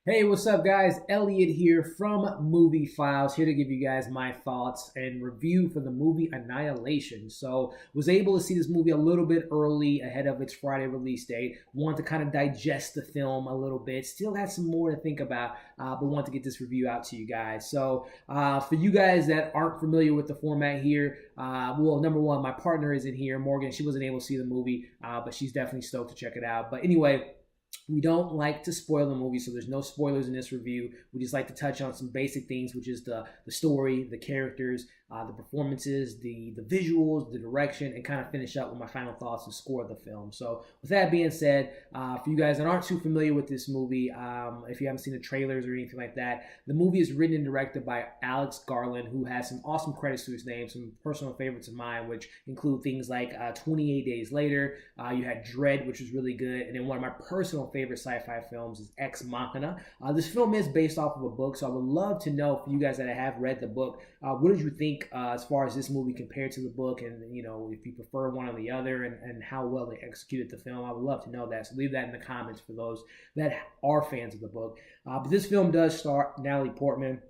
Hey, what's up, guys? Elliott here from Movie Files, here to give you guys my thoughts and review for the movie Annihilation. So, was able to see this movie a little bit early ahead of its Friday release date. Want to kind of digest the film a little bit. Still had some more to think about, but want to get this review out to you guys. So, for you guys that aren't familiar with the format here, well, number one, my partner isn't here, Morgan. She wasn't able to see the movie, but she's definitely stoked to check it out. But anyway, we don't like to spoil the movie, so there's no spoilers in this review. We just like to touch on some basic things, which is the story, the characters, the performances, the visuals, the direction, and kind of finish up with my final thoughts and score of the film. So with that being said, for you guys that aren't too familiar with this movie, if you haven't seen the trailers or anything like that, the movie is written and directed by Alex Garland, who has some awesome credits to his name, some personal favorites of mine, which include things like 28 Days Later, you had Dread, which was really good, and then one of my personal favorite sci-fi films is Ex-Machina. This film is based off of a book, so I would love to know for you guys that have read the book, what did you think as far as this movie compared to the book, and if you prefer one or the other, and how well they executed the film. I would love to know that, so leave that in the comments for those that are fans of the book. But this film does star Natalie Portman,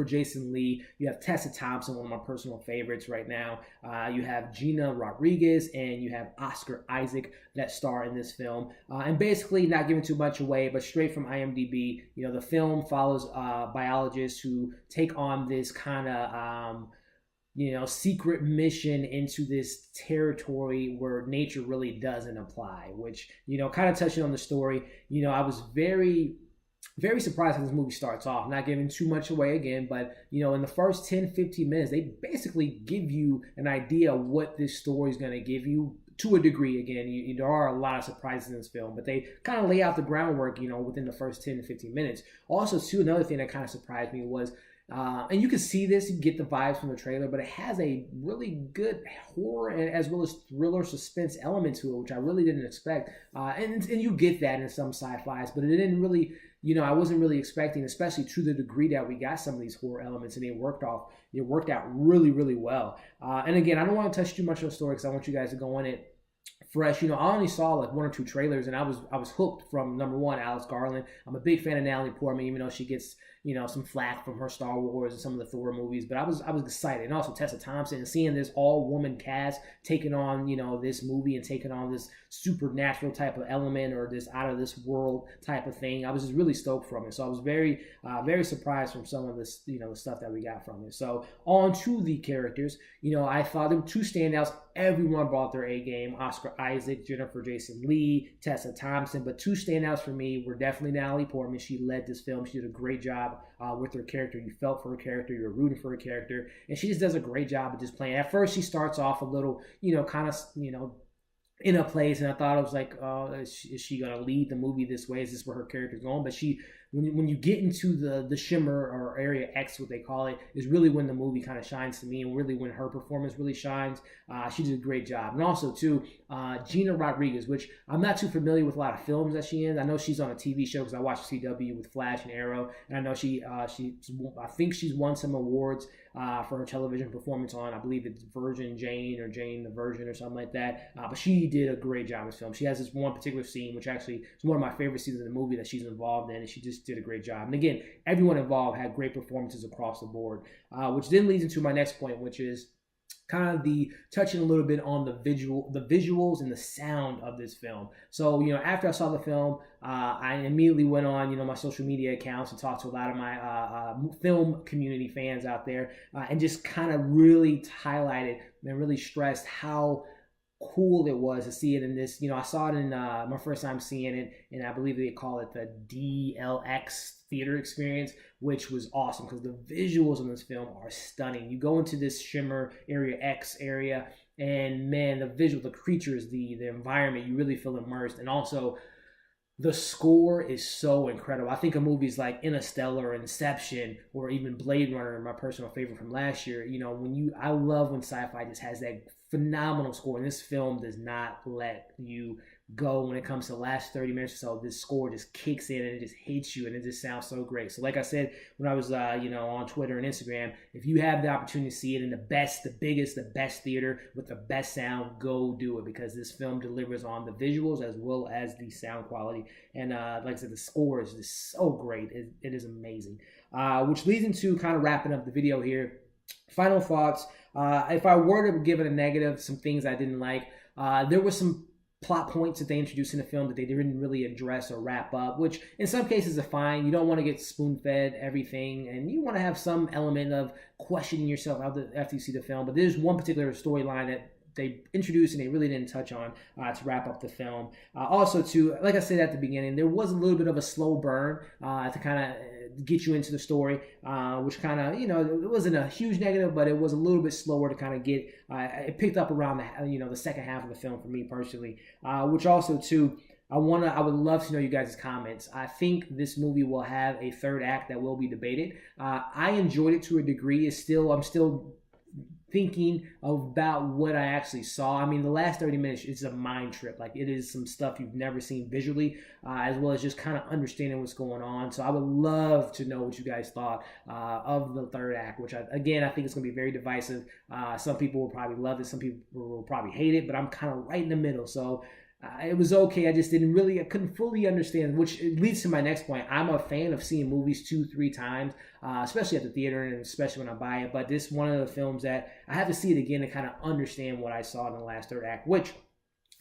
Jason Leigh. You have Tessa Thompson, one of my personal favorites right now. You have Gina Rodriguez, and you have Oscar Isaac that star in this film. And basically, not giving too much away, but straight from IMDb, the film follows biologists who take on this kind of secret mission into this territory where nature really doesn't apply, which, kind of touching on the story, I was very surprised how this movie starts off. Not giving too much away again, but in the first 10-15 minutes, they basically give you an idea of what this story is going to give you to a degree. Again, there are a lot of surprises in this film, but they kind of lay out the groundwork, within the first 10 to 15 minutes. Also, too, another thing that kind of surprised me was, and you can see this, you get the vibes from the trailer, but it has a really good horror and as well as thriller suspense element to it, which I really didn't expect. And you get that in some sci-fis, but it didn't really, I wasn't really expecting, especially to the degree that we got some of these horror elements, and it worked out really, really well. And again, I don't want to touch too much on the story because I want you guys to go in it fresh. I only saw like one or two trailers, and I was hooked from number one, Alex Garland. I'm a big fan of Natalie Portman, even though she gets some flack from her Star Wars and some of the Thor movies. But I was excited, and also Tessa Thompson, and seeing this all woman cast taking on this movie and taking on this supernatural type of element or this out of this world type of thing. I was just really stoked from it. So I was very very surprised from some of this the stuff that we got from it. So on to the characters. I thought there were two standouts. Everyone brought their A game. Oscar Isaac, Jason Leigh, Tessa Thompson. But two standouts for me were definitely Natalie Portman. She led this film. She did a great job with her character. You felt for her character. You were rooting for her character. And she just does a great job of just playing. At first, she starts off a little, kind of, in a place, and I thought, I was like, oh, is she going to lead the movie this way? Is this where her character's going? But when you get into the shimmer or area X, what they call it, is really when the movie kind of shines to me, and really when her performance really shines. She did a great job. And also too, Gina Rodriguez, which I'm not too familiar with a lot of films that she in. I know she's on a TV show because I watched CW with Flash and Arrow, and I know I think she's won some awards for her television performance on, I believe it's Virgin Jane or Jane the Virgin or something like that. But she did a great job in this film. She has this one particular scene, which actually is one of my favorite scenes in the movie that she's involved in, and she just did a great job. And again, everyone involved had great performances across the board, which then leads into my next point, which is kind of the touching a little bit on the visuals and the sound of this film. So, after I saw the film, I immediately went on, my social media accounts and talked to a lot of my film community fans out there, and just kind of really highlighted and really stressed how cool it was to see it in this. I saw it in my first time seeing it, and I believe they call it the DLX theater experience, which was awesome because the visuals in this film are stunning. You go into this shimmer area X area, and man, the visual, the creatures, the environment, you really feel immersed. And also, the score is so incredible. I think of movies like Interstellar, Inception, or even Blade Runner, my personal favorite from last year. I love when sci-fi just has that phenomenal score. And this film does not let you go when it comes to the last 30 minutes or so. This score just kicks in and it just hits you, and it just sounds so great. So like I said when I was on Twitter and Instagram, if you have the opportunity to see it in the best, the biggest, the best theater with the best sound, go do it, because this film delivers on the visuals as well as the sound quality. And like I said, the score is just so great. It is amazing. Which leads into kind of wrapping up the video here. Final thoughts. If I were to give it a negative, some things I didn't like, there were some plot points that they introduced in the film that they didn't really address or wrap up, which in some cases are fine. You don't want to get spoon-fed everything, and you want to have some element of questioning yourself after you see the film. But there's one particular storyline that they introduced and they really didn't touch on to wrap up the film. Also, too, like I said at the beginning, there was a little bit of a slow burn to kind of get you into the story, which kind of, it wasn't a huge negative, but it was a little bit slower to kind of get. It picked up around the second half of the film for me personally, which also, too, I would love to know you guys' comments. I think this movie will have a third act that will be debated. I enjoyed it to a degree. I'm still thinking about what I actually saw. I mean, the last 30 minutes is a mind trip. Like, it is some stuff you've never seen visually, as well as just kind of understanding what's going on. So I would love to know what you guys thought of the third act, which I think it's going to be very divisive. Some people will probably love it. Some people will probably hate it, but I'm kind of right in the middle. So it was okay. I couldn't fully understand, which leads to my next point. I'm a fan of seeing movies 2-3 times, especially at the theater and especially when I buy it. But this is one of the films that I have to see it again to kind of understand what I saw in the last third act, which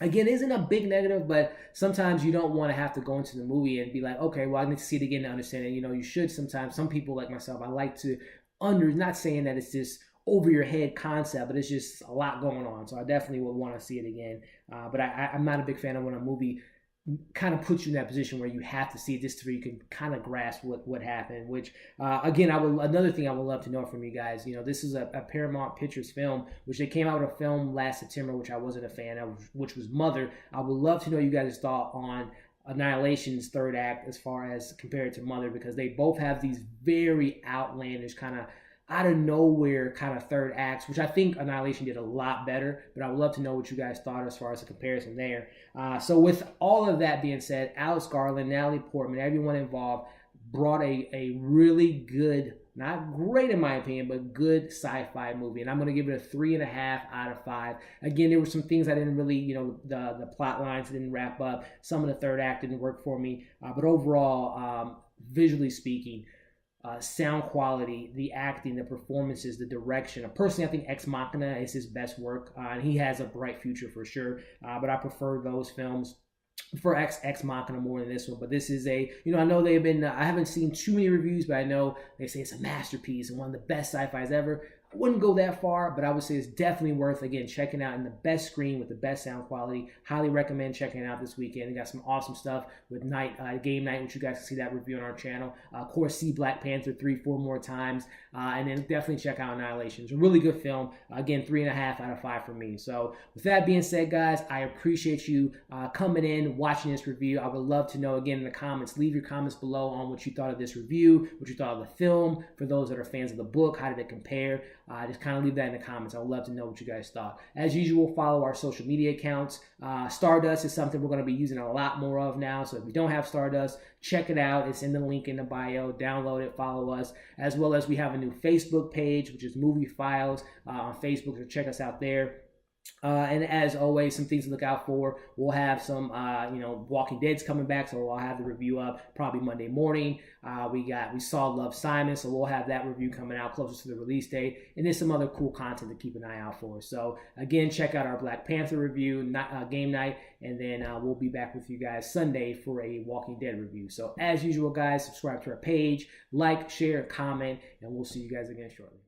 again isn't a big negative, but sometimes you don't want to have to go into the movie and be like, okay, well, I need to see it again to understand it. You should sometimes. Some people like myself, I like to not saying that it's just over your head concept, but it's just a lot going on. So I definitely would want to see it again. But I'm not a big fan of when a movie kind of puts you in that position where you have to see it just so you can kind of grasp what happened. Which again, another thing I would love to know from you guys. This is a Paramount Pictures film, which they came out with a film last September, which I wasn't a fan of, which was Mother. I would love to know you guys' thought on Annihilation's third act as far as compared to Mother, because they both have these very outlandish kind of out of nowhere kind of third acts, which I think Annihilation did a lot better, but I would love to know what you guys thought as far as a comparison there. So with all of that being said, Alex Garland, Natalie Portman, everyone involved brought a really good, not great in my opinion, but good sci-fi movie. And I'm going to give it a 3.5 out of 5. Again, there were some things I didn't really, the plot lines didn't wrap up. Some of the third act didn't work for me. But overall, visually speaking, sound quality, the acting, the performances, the direction. Personally, I think Ex-Machina is his best work, and he has a bright future for sure. But I prefer those films. For Ex-Machina more than this one, but this is I know they've been, I haven't seen too many reviews, but I know they say it's a masterpiece and one of the best sci-fis ever. I wouldn't go that far, but I would say it's definitely worth, again, checking out in the best screen with the best sound quality. Highly recommend checking it out this weekend. They got some awesome stuff with Game Night, which you guys can see that review on our channel. Of course, see Black Panther 3-4 more times, and then definitely check out Annihilation. It's a really good film. Again, 3.5 out of 5 for me. So with that being said, guys, I appreciate you coming in, watching this review. I would love to know, again, in the comments. Leave your comments below on what you thought of this review, what you thought of the film. For those that are fans of the book, how did it compare? Just kind of leave that in the comments. I would love to know what you guys thought. As usual, follow our social media accounts. Stardust is something we're going to be using a lot more of now. So if you don't have Stardust, check it out. It's in the link in the bio. Download it, follow us. As well as we have a new Facebook page, which is Movie Files on Facebook. So check us out there. And as always, some things to look out for. We'll have some, Walking Dead's coming back, so I'll have the review up probably Monday morning. We saw Love, Simon, so we'll have that review coming out closer to the release date. And there's some other cool content to keep an eye out for. So again, check out our Black Panther review, Game Night, and then we'll be back with you guys Sunday for a Walking Dead review. So as usual, guys, subscribe to our page, like, share, comment, and we'll see you guys again shortly.